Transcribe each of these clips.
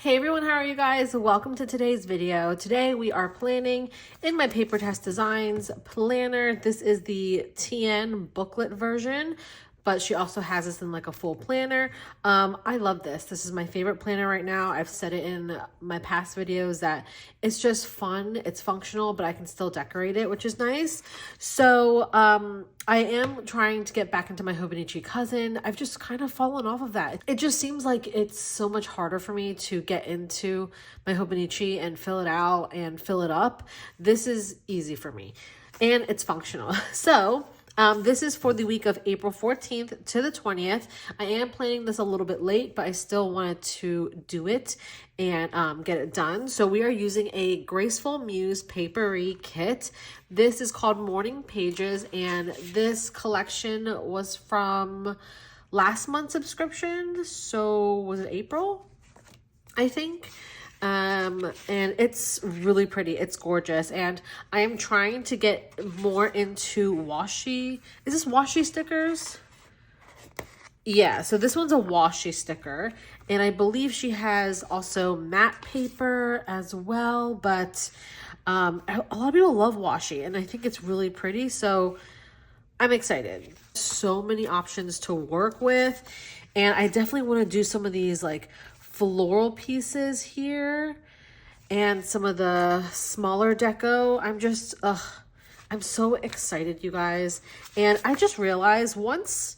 Hey everyone, how are you guys? Welcome to today's video. Today we are planning in my Papertess Designs planner. This is the TN booklet version, but she also has this in like a full planner. I love this. This is my favorite planner right now. I've said it in my past videos that it's just fun, it's functional, but I can still decorate it, which is nice. So I am trying to get back into my Hobonichi cousin. I've just kind of fallen off of that. It just seems like it's so much harder for me to get into my Hobonichi and fill it out and fill it up. This is easy for me and it's functional. So this is for the week of April 14th to the 20th. I am planning this a little bit late, but I still wanted to do it and get it done. So we are using a Graceful Muse Paperie kit. This is called Morning Pages, and this collection was from last month's subscription. So was it April? I think. And it's really pretty. It's gorgeous. And I am trying to get more into washi. Is this washi stickers? Yeah, so this one's a washi sticker. And I believe she has also matte paper as well. But a lot of people love washi, and I think it's really pretty. So I'm excited. So many options to work with. And I definitely want to do some of these like floral pieces here and some of the smaller deco. I'm so excited, you guys. And I just realized once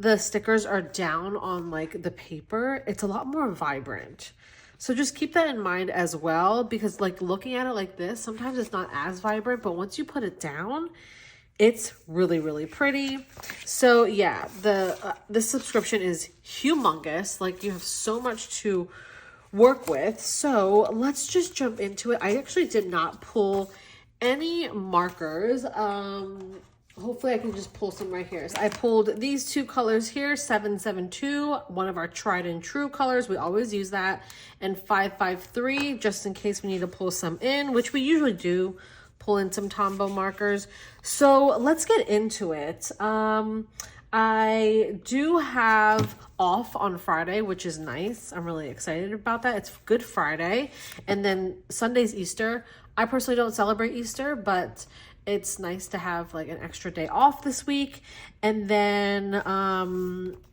the stickers are down on like the paper, it's a lot more vibrant. So just keep that in mind as well, because like looking at it like this, sometimes it's not as vibrant, but once you put it down, it's really, really pretty. So yeah, this subscription is humongous. Like you have so much to work with. So let's just jump into it. I actually did not pull any markers. Hopefully I can just pull some right here. So I pulled these two colors here, 772, one of our tried and true colors. We always use that. And 553, just in case we need to pull some in, which we usually do. Pull in some Tombow markers. So let's get into it. I do have off on Friday, which is nice. I'm really excited about that. It's Good Friday. And then Sunday's Easter. I personally don't celebrate Easter, but it's nice to have like an extra day off this week. And then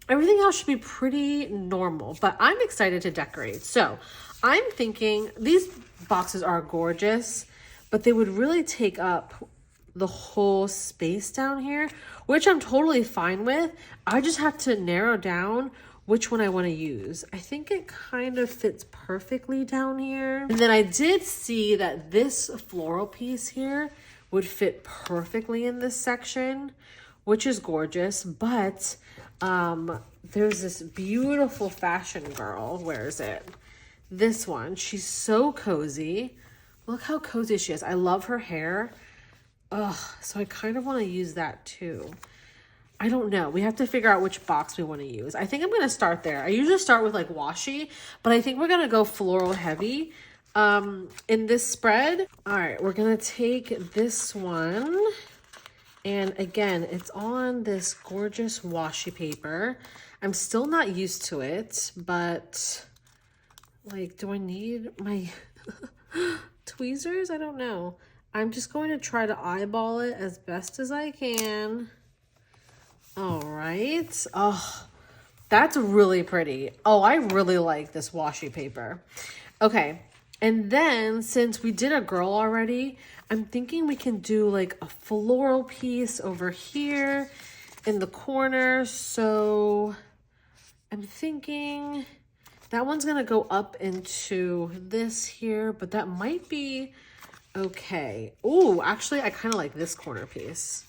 everything else should be pretty normal, but I'm excited to decorate. So I'm thinking these boxes are gorgeous, but they would really take up the whole space down here, which I'm totally fine with. I just have to narrow down which one I want to use. I think it kind of fits perfectly down here. And then I did see that this floral piece here would fit perfectly in this section, which is gorgeous. But there's this beautiful fashion girl. Where is it? This one. She's so cozy. Look how cozy she is. I love her hair. Ugh, so I kind of want to use that too. I don't know. We have to figure out which box we want to use. I think I'm going to start there. I usually start with like washi, but I think we're going to go floral heavy in this spread. All right, we're going to take this one. And again, it's on this gorgeous washi paper. I'm still not used to it, but like, do I need my tweezers? I don't know. I'm just going to try to eyeball it as best as I can. All right. Oh, that's really pretty. Oh, I really like this washi paper. Okay. And then since we did a girl already, I'm thinking we can do like a floral piece over here in the corner. So I'm thinking that one's going to go up into this here, but that might be okay. Oh, actually, I kind of like this corner piece.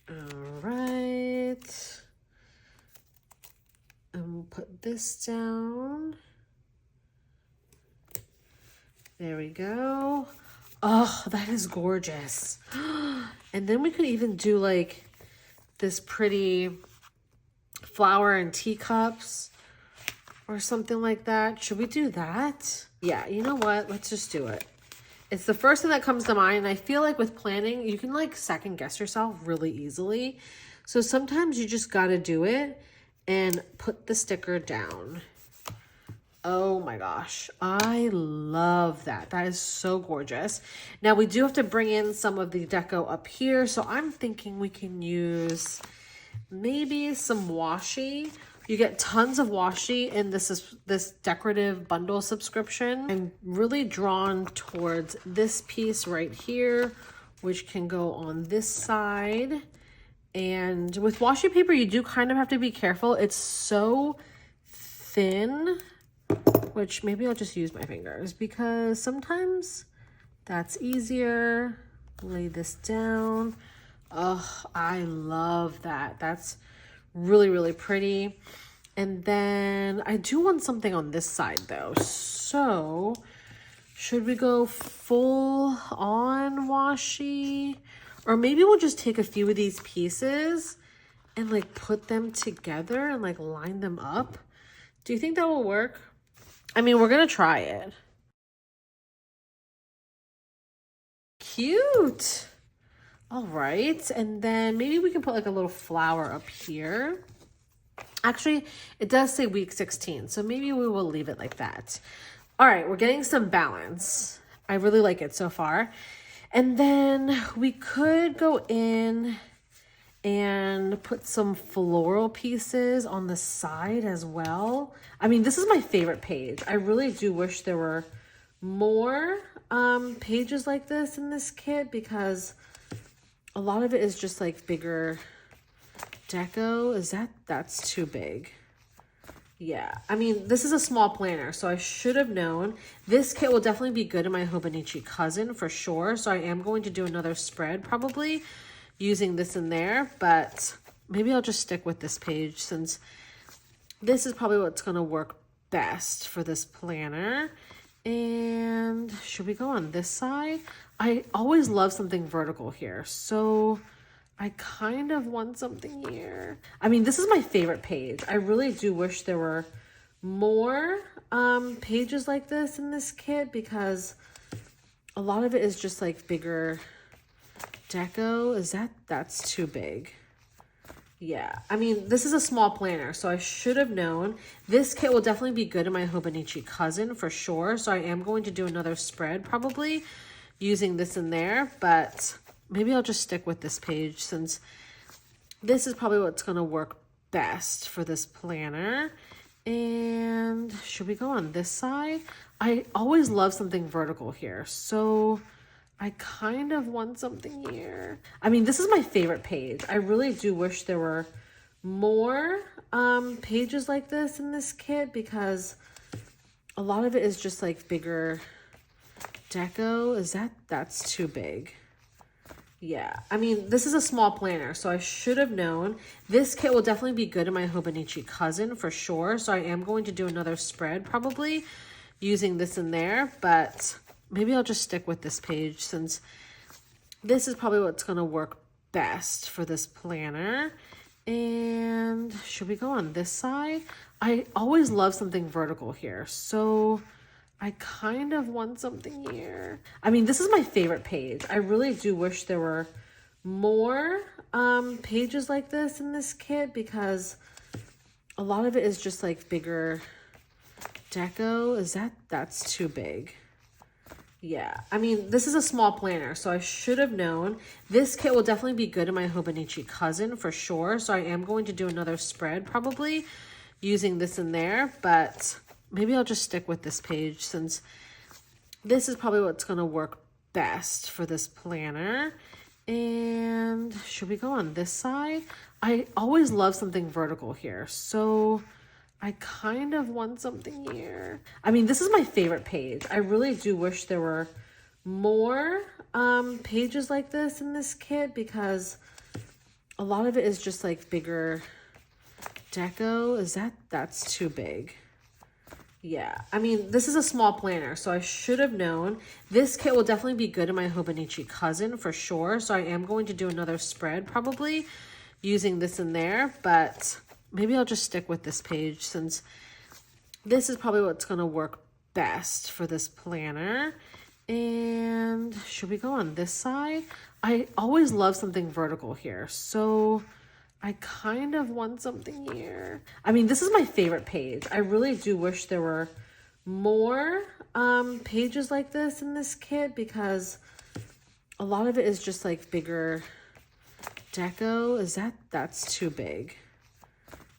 All right. And we'll put this down. There we go. Oh, that is gorgeous. And then we could even do like this pretty flower and teacups or something like that. Should we do that? Yeah, you know what? Let's just do it. It's the first thing that comes to mind. And I feel like with planning, you can like second guess yourself really easily. So sometimes you just got to do it and put the sticker down. Oh my gosh, I love that. That is so gorgeous. Now we do have to bring in some of the deco up here. So I'm thinking we can use maybe some washi. You get tons of washi in this decorative bundle subscription. I'm really drawn towards this piece right here, which can go on this side. And with washi paper, you do kind of have to be careful. It's so thin, which maybe I'll just use my fingers because sometimes that's easier. Lay this down. Oh, I love that. That's really, really pretty. And then I do want something on this side though. So should we go full on washi? Or maybe we'll just take a few of these pieces and like put them together and like line them up. Do you think that will work? I mean, we're gonna try it. Cute. All right, and then maybe we can put like a little flower up here. Actually, it does say week 16, so maybe we will leave it like that. All right, we're getting some balance. I really like it so far. And then we could go in and put some floral pieces on the side as well. I mean, this is my favorite page. I really do wish there were more pages like this in this kit because a lot of it is just like bigger deco. That's too big. Yeah, I mean, this is a small planner, so I should have known. This kit will definitely be good in my Hobonichi cousin for sure. So I am going to do another spread probably using this in there, but maybe I'll just stick with this page since this is probably what's going to work best for this planner. And should we go on this side? I always love something vertical here, so I kind of want something here. I mean, this is my favorite page. I really do wish there were more pages like this in this kit because a lot of it is just like bigger deco. That's too big. Yeah, I mean, this is a small planner, so I should have known. This kit will definitely be good in my Hobonichi cousin for sure. So I am going to do another spread probably using this in there, but maybe I'll just stick with this page since this is probably what's going to work best for this planner. And should we go on this side? I always love something vertical here, so I kind of want something here. I mean, this is my favorite page. I really do wish there were more pages like this in this kit because a lot of it is just like bigger deco. That's too big. Yeah, I mean, this is a small planner, so I should have known. This kit will definitely be good in my Hobonichi cousin for sure. So I am going to do another spread probably using this in there, but maybe I'll just stick with this page since this is probably what's going to work best for this planner. And should we go on this side? I always love something vertical here, so I kind of want something here. I mean, this is my favorite page. I really do wish there were more pages like this in this kit because a lot of it is just like bigger deco. That's too big. Yeah, I mean, this is a small planner, so I should have known. This kit will definitely be good in my Hobonichi cousin for sure. So I am going to do another spread probably using this in there, but maybe I'll just stick with this page since this is probably what's going to work best for this planner. And should we go on this side? I always love something vertical here, so I kind of want something here. I mean, this is my favorite page. I really do wish there were more pages like this in this kit because a lot of it is just like bigger deco. That's too big. Yeah, I mean, this is a small planner, so I should have known. This kit will definitely be good in my Hobonichi cousin for sure. So I am going to do another spread probably using this in there, but maybe I'll just stick with this page since this is probably what's going to work best for this planner. And should we go on this side? I always love something vertical here, so I kind of want something here. I mean, this is my favorite page. I really do wish there were more pages like this in this kit because a lot of it is just like bigger deco. That's too big.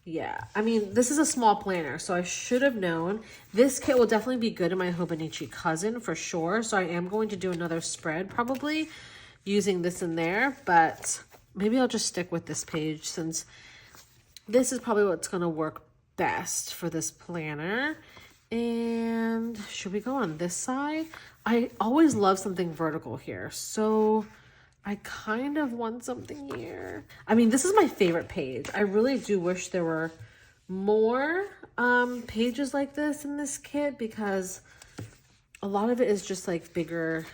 Yeah, I mean, this is a small planner, so I should have known. This kit will definitely be good in my Hobonichi cousin for sure. So I am going to do another spread probably using this in there, but maybe I'll just stick with this page since this is probably what's going to work best for this planner. And should we go on this side? I always love something vertical here, so I kind of want something here. I mean, this is my favorite page. I really do wish there were more pages like this in this kit because a lot of it is just like bigger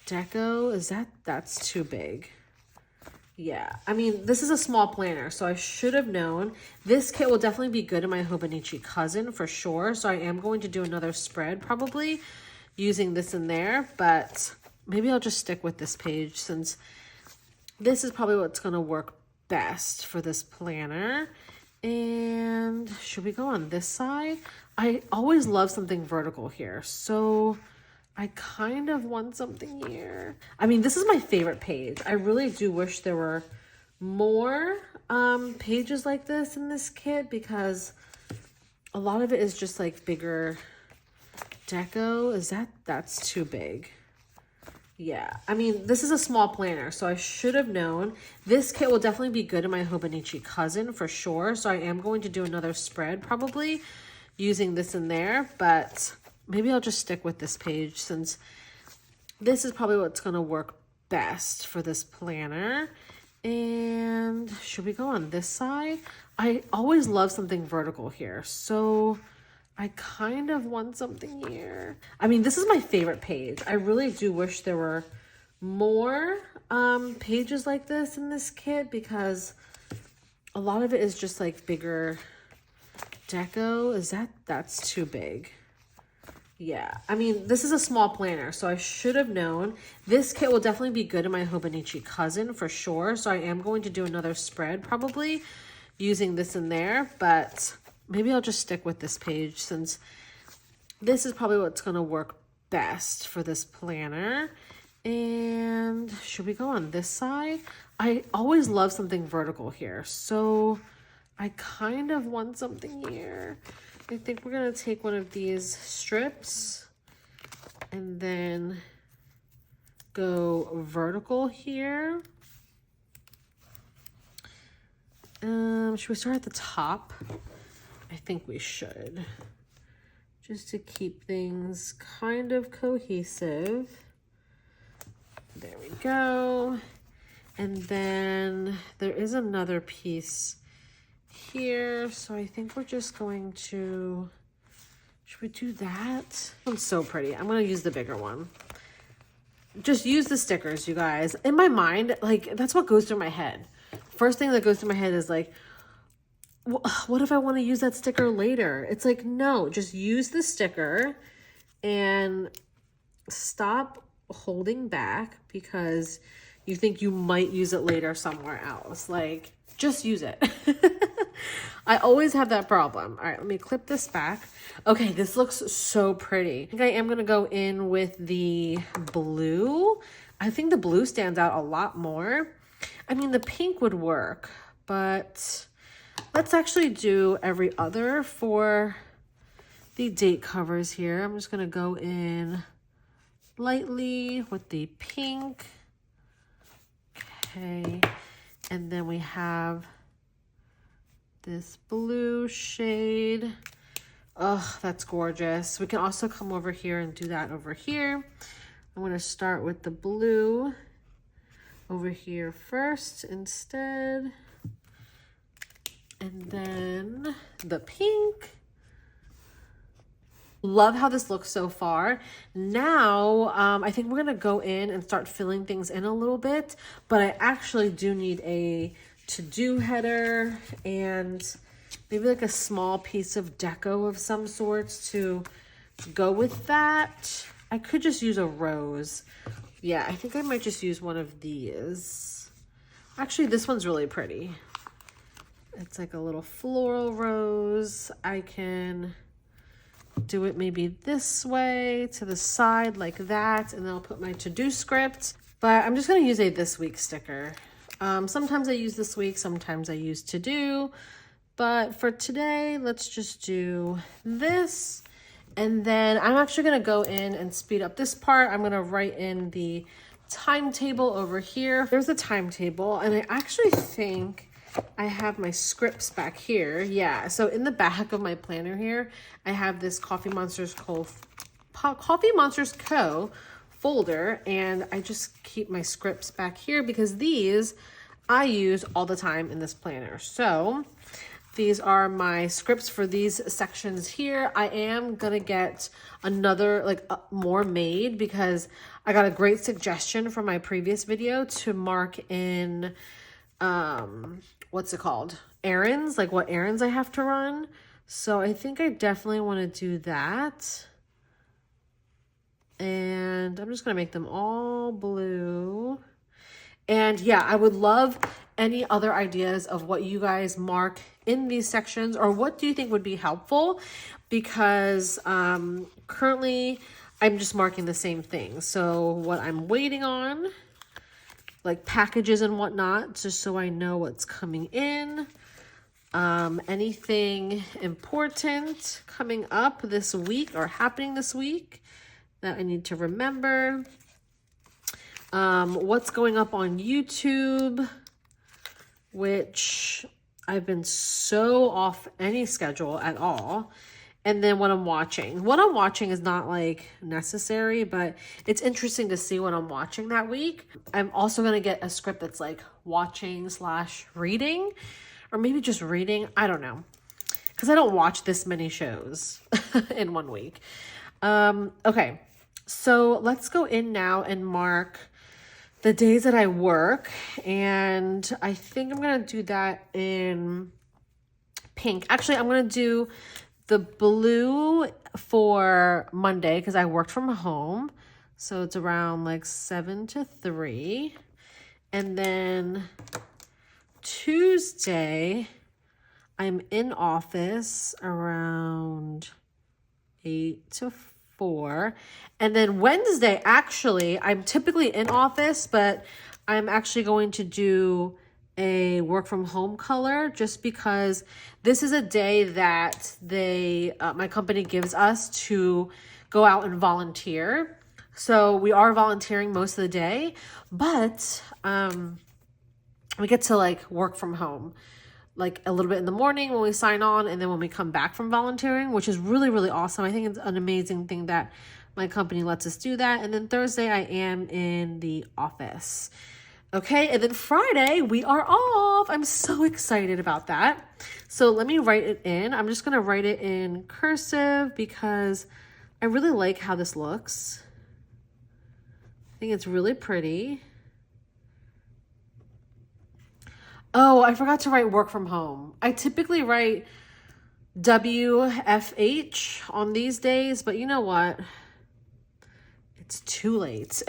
deco. That's too big. Yeah, I mean, this is a small planner, so I should have known. This kit will definitely be good in my Hobonichi cousin for sure. So I am going to do another spread probably using this in there, but maybe I'll just stick with this page since this is probably what's going to work best for this planner. And should we go on this side? I always love something vertical here, so I kind of want something here. I mean, this is my favorite page. I really do wish there were more pages like this in this kit because a lot of it is just like bigger deco. That's too big. Yeah, I mean, this is a small planner, so I should have known. This kit will definitely be good in my Hobonichi cousin for sure. So I am going to do another spread probably using this in there, but maybe I'll just stick with this page since this is probably what's going to work best for this planner. And should we go on this side? I always love something vertical here, so I kind of want something here. I mean, this is my favorite page. I really do wish there were more pages like this in this kit because a lot of it is just like bigger deco. That's too big. Yeah, I mean, this is a small planner, so I should have known. This kit will definitely be good in my Hobonichi cousin for sure. So I am going to do another spread probably using this in there, but maybe I'll just stick with this page since this is probably what's going to work best for this planner. And should we go on this side? I always love something vertical here, so I kind of want something here. I think we're going to take one of these strips and then go vertical here. Should we start at the top? I think we should, just to keep things kind of cohesive. There we go. And then there is another piece here, so I think we're just going to, should we do that? One's so pretty. I'm going to use the bigger one. Just use the stickers, you guys. In my mind, like, that's what goes through my head. First thing that goes through my head is like, what if I want to use that sticker later? It's like, no, just use the sticker and stop holding back because you think you might use it later somewhere else. Like, just use it. I always have that problem. All right, let me clip this back. Okay, this looks so pretty. I think I am going to go in with the blue. I think the blue stands out a lot more. I mean, the pink would work, but let's actually do every other for the date covers here. I'm just going to go in lightly with the pink. Okay, and then we have this blue shade. Oh, that's gorgeous. We can also come over here and do that over here. I'm going to start with the blue over here first instead. And then the pink. Love how this looks so far. Now, I think we're going to go in and start filling things in a little bit, but I actually do need a to-do header and maybe like a small piece of deco of some sorts to go with that. I could just use a rose. Yeah, I think I might just use one of these. Actually, this one's really pretty. It's like a little floral rose. I can do it maybe this way to the side like that, and then I'll put my to-do script. But I'm just going to use a this week sticker. Sometimes I use this week, sometimes I use to do, but for today, let's just do this. And then I'm actually going to go in and speed up this part. I'm going to write in the timetable over here. There's a timetable, and I actually think I have my scripts back here. Yeah, so in the back of my planner here, I have this Coffee Monsters Co. folder, and I just keep my scripts back here because these I use all the time in this planner. So these are my scripts for these sections here. I am gonna get another, more made because I got a great suggestion from my previous video to mark in, what's it called? Errands, like what errands I have to run. So I think I definitely wanna do that. And I'm just gonna make them all blue. And yeah, I would love any other ideas of what you guys mark in these sections, or what do you think would be helpful? Because currently I'm just marking the same thing. So what I'm waiting on, like packages and whatnot, just so I know what's coming in. Anything important coming up this week or happening this week that I need to remember. What's going up on YouTube, which I've been so off any schedule at all. And then what I'm watching. What I'm watching is not like necessary, but it's interesting to see what I'm watching that week. I'm also going to get a script that's like watching/reading, or maybe just reading. I don't know, because I don't watch this many shows in 1 week. Okay, so let's go in now and mark the days that I work, and I think I'm going to do that in pink. Actually, I'm going to do the blue for Monday because I worked from home. So it's around like 7 to 3. And then Tuesday, I'm in office around 8 to 4. And then Wednesday, actually, I'm typically in office, but I'm actually going to do a work from home color just because this is a day that my company gives us to go out and volunteer. So we are volunteering most of the day, but we get to like work from home like a little bit in the morning when we sign on, and then when we come back from volunteering, which is really, really awesome. I think it's an amazing thing that my company lets us do that. And then Thursday I am in the office. Okay, and then Friday we are off. I'm so excited about that. So let me write it in. I'm just gonna write it in cursive because I really like how this looks. I think it's really pretty. Oh, I forgot to write work from home. I typically write WFH on these days, but you know what? It's too late.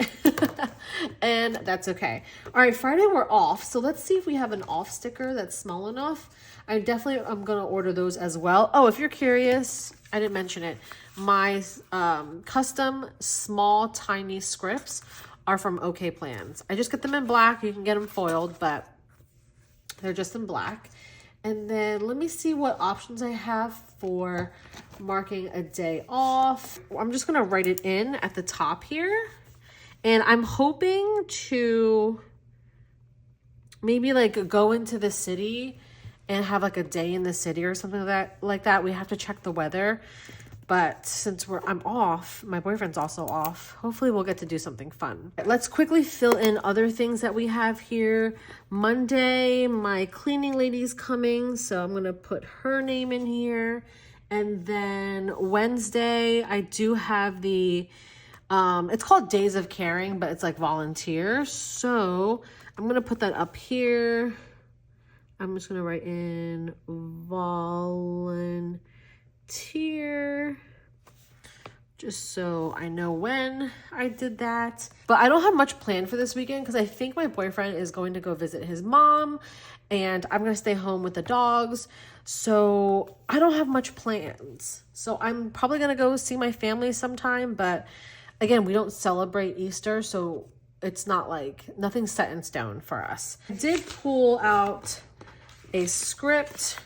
And that's okay. All right, Friday we're off. So let's see if we have an off sticker that's small enough. I'm going to order those as well. Oh, if you're curious, I didn't mention it. My custom small tiny scripts are from OK Plans. I just get them in black. You can get them foiled, but they're just in black. And then let me see what options I have for marking a day off. I'm just going to write it in at the top here. And I'm hoping to maybe like go into the city and have like a day in the city or something like that. We have to check the weather. But since I'm off, my boyfriend's also off, hopefully we'll get to do something fun. Let's quickly fill in other things that we have here. Monday, my cleaning lady's coming, so I'm gonna put her name in here. And then Wednesday, I do have the, it's called Days of Caring, but it's like volunteer. So I'm gonna put that up here. I'm just gonna write in volunteer, just so I know when I did that. But I don't have much planned for this weekend because I think my boyfriend is going to go visit his mom and I'm going to stay home with the dogs. So I don't have much plans. So I'm probably going to go see my family sometime. But again, we don't celebrate Easter, so it's not like nothing's set in stone for us. I did pull out a script.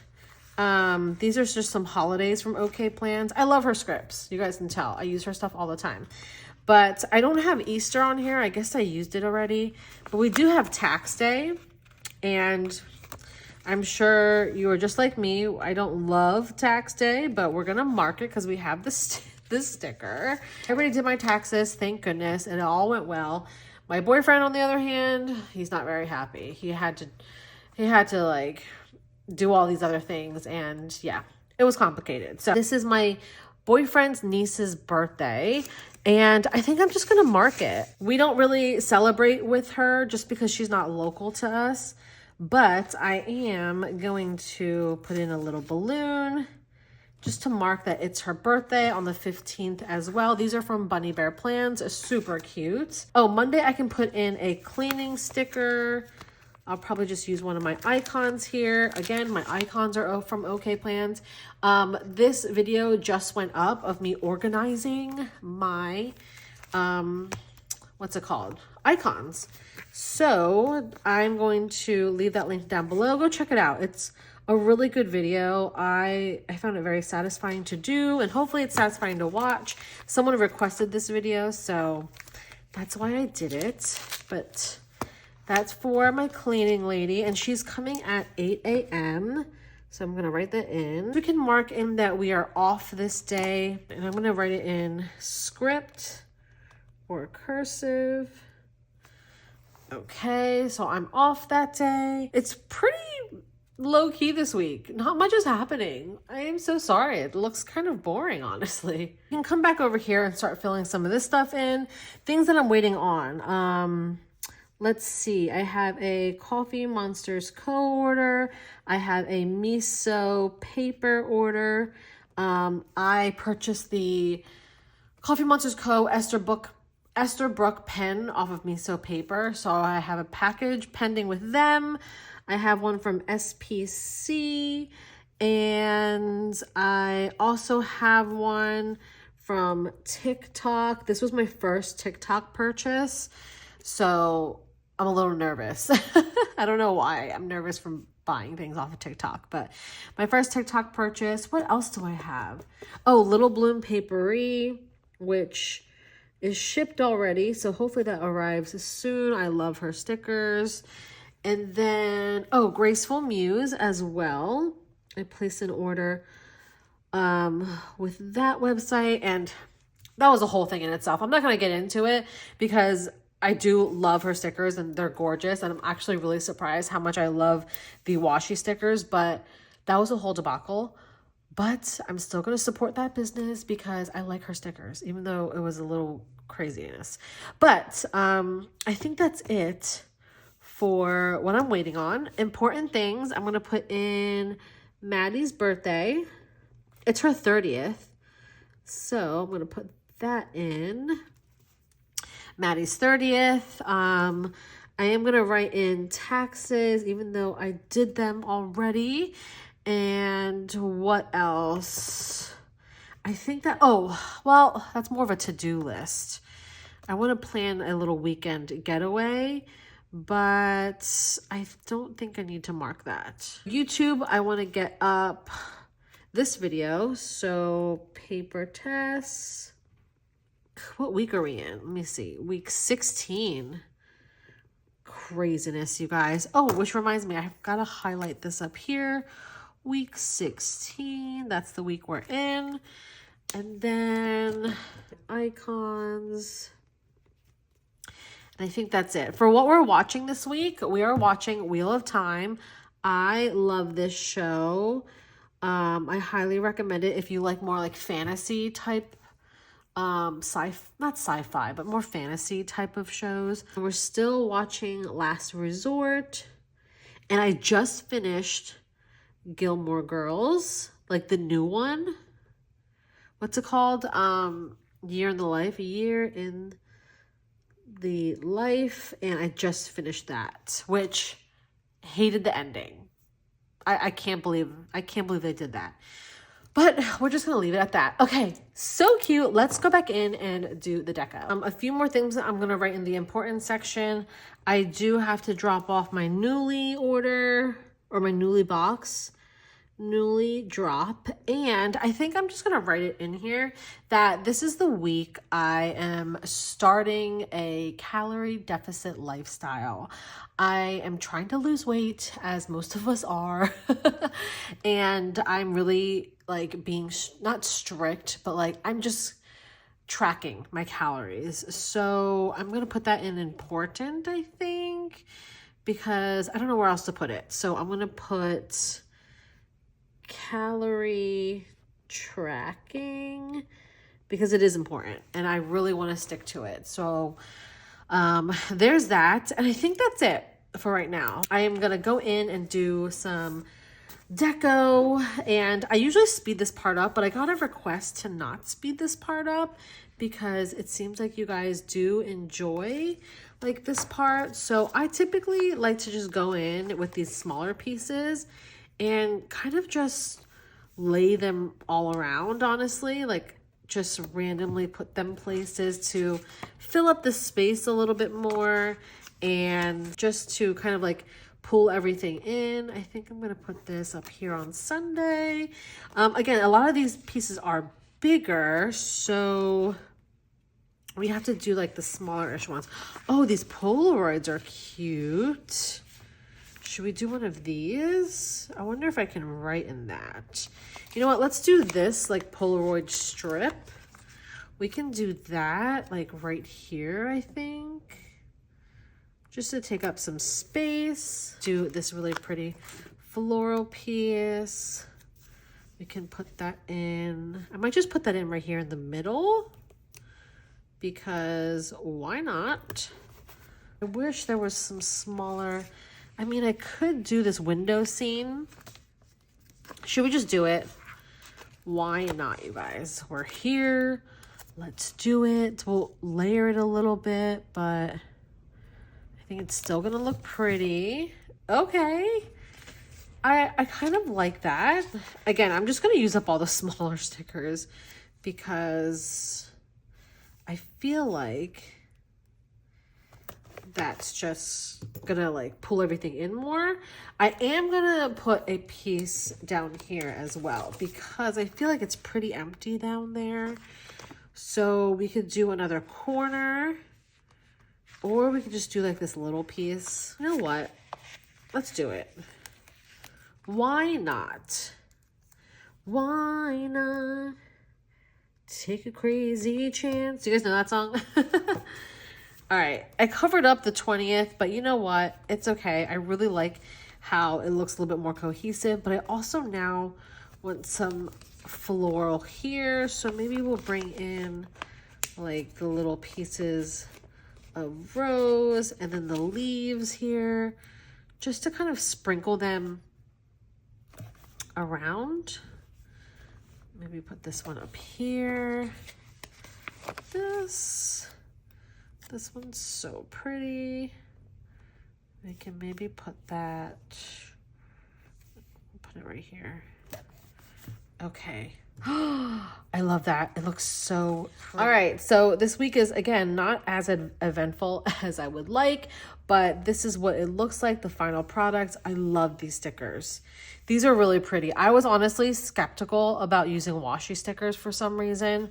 These are just some holidays from OK Plans. I love her scripts. You guys can tell. I use her stuff all the time. But I don't have Easter on here. I guess I used it already. But we do have Tax Day. And I'm sure you are just like me. I don't love Tax Day, but we're going to mark it because we have this sticker. I already did my taxes, thank goodness, and it all went well. My boyfriend, on the other hand, he's not very happy. He had to like do all these other things, and yeah, it was complicated. So this is my boyfriend's niece's birthday, and I think I'm just gonna mark it. We don't really celebrate with her just because she's not local to us, but I am going to put in a little balloon just to mark that it's her birthday on the 15th as well. These are from Bunny Bear Plans, super cute. Oh, Monday I can put in a cleaning sticker. I'll probably just use one of my icons here. Again, my icons are from OK Plans. This video just went up of me organizing my, what's it called? Icons. So I'm going to leave that link down below. Go check it out. It's a really good video. I found it very satisfying to do, and hopefully it's satisfying to watch. Someone requested this video, so that's why I did it. But that's for my cleaning lady, and she's coming at 8 a.m. So I'm going to write that in. We can mark in that we are off this day, and I'm going to write it in script or cursive. Okay, so I'm off that day. It's pretty low-key this week. Not much is happening. I am so sorry. It looks kind of boring, honestly. You can come back over here and start filling some of this stuff in. Things that I'm waiting on. Let's see. I have a Coffee Monsters Co. order. I have a miso paper order. I purchased the Coffee Monsters Co. Esther Brook pen off of miso paper. So I have a package pending with them. I have one from SPC, and I also have one from TikTok. This was my first TikTok purchase, so I'm a little nervous. I don't know why. I'm nervous from buying things off of TikTok, but my first TikTok purchase. What else do I have? Oh, Little Bloom Paperie, which is shipped already, so hopefully that arrives soon. I love her stickers. And then, oh, Graceful Muse as well. I placed an order with that website, and that was a whole thing in itself. I'm not going to get into it because I do love her stickers and they're gorgeous, and I'm actually really surprised how much I love the washi stickers, but that was a whole debacle. But I'm still going to support that business because I like her stickers, even though it was a little craziness. But I think that's it for what I'm waiting on. Important things, I'm going to put in Maddie's birthday. It's her 30th. So I'm going to put that in. Maddie's 30th. I am going to write in taxes, even though I did them already. And what else? I think that, oh, well, that's more of a to-do list. I want to plan a little weekend getaway, but I don't think I need to mark that. YouTube, I want to get up this video. So Papertess, what week are we in? Let me see. Week 16. Craziness, you guys. Oh, which reminds me, I've got to highlight this up here. Week 16, that's the week we're in. And then icons. I think that's it. For what we're watching this week, we are watching Wheel of Time. I love this show. I highly recommend it if you like more like fantasy type, not sci-fi, but more fantasy type of shows. We're still watching Last Resort. And I just finished Gilmore Girls, like the new one. What's it called? Year in the Life, a year in the life, and I just finished that, which hated the ending. I can't believe they did that. But we're just gonna leave it at that. Okay, so cute. Let's go back in and do the deco. A few more things that I'm gonna write in the important section. I do have to drop off my Nuuly order, or my Nuuly box. Nuuly drop, and I think I'm just gonna write it in here that this is the week I am starting a calorie deficit lifestyle. I am trying to lose weight, as most of us are, and I'm really like being not strict, but like I'm just tracking my calories. So I'm gonna put that in important, I think, because I don't know where else to put it. So I'm gonna put calorie tracking because it is important and I really want to stick to it. So there's that, and I think that's it for right now. I am gonna go in and do some deco, and I usually speed this part up, but I got a request to not speed this part up because it seems like you guys do enjoy like this part. So I typically like to just go in with these smaller pieces and kind of just lay them all around, honestly, like just randomly put them places to fill up the space a little bit more and just to kind of like pull everything in. I think I'm going to put this up here on Sunday. Again, a lot of these pieces are bigger, so we have to do like the smaller-ish ones. Oh, these Polaroids are cute. Should we do one of these? I wonder if I can write in that. You know what? Let's do this like Polaroid strip. We can do that like right here, I think. Just to take up some space. Do this really pretty floral piece. We can put that in. I might just put that in right here in the middle because why not? I wish there was some smaller. I mean, I could do this window scene. Should we just do it? Why not, you guys? We're here. Let's do it. We'll layer it a little bit, but I think it's still gonna look pretty. Okay. I kind of like that. Again, I'm just gonna use up all the smaller stickers because I feel like that's just gonna like pull everything in more. I am gonna put a piece down here as well because I feel like it's pretty empty down there. So we could do another corner, or we could just do like this little piece. You know what? Let's do it. Why not? Why not take a crazy chance? Do you guys know that song? All right, I covered up the 20th, but you know what? It's okay. I really like how it looks a little bit more cohesive, but I also now want some floral here. So maybe we'll bring in like the little pieces of rose and then the leaves here just to kind of sprinkle them around. Maybe put this one up here. This one's so pretty. We can maybe put that, put it right here. Okay. I love that. It looks so pretty. All right, so this week is, again, not as eventful as I would like, but this is what it looks like, the final product. I love these stickers. These are really pretty. I was honestly skeptical about using washi stickers for some reason,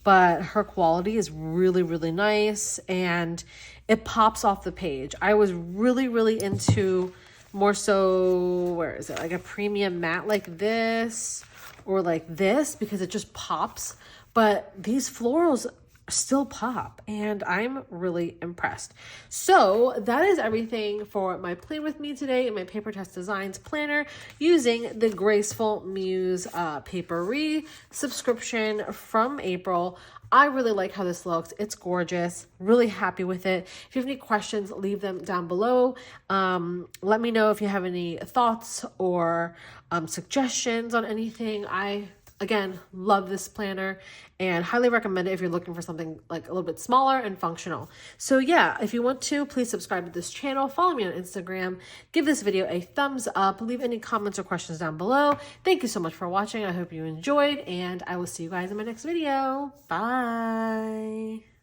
but her quality is really, really nice and it pops off the page. I was really, really into more so, where is it? Like a premium matte like this or like this because it just pops. But these florals still pop and I'm really impressed. So that is everything for my plan with me today in my Papertess Designs planner using the Graceful Muse Paperie subscription from April. I really like how this looks. It's gorgeous. Really happy with it. If you have any questions, leave them down below. Let me know if you have any thoughts or suggestions on anything. I Again, love this planner and highly recommend it if you're looking for something like a little bit smaller and functional. So yeah, if you want to, please subscribe to this channel, follow me on Instagram, give this video a thumbs up, leave any comments or questions down below. Thank you so much for watching. I hope you enjoyed, and I will see you guys in my next video. Bye.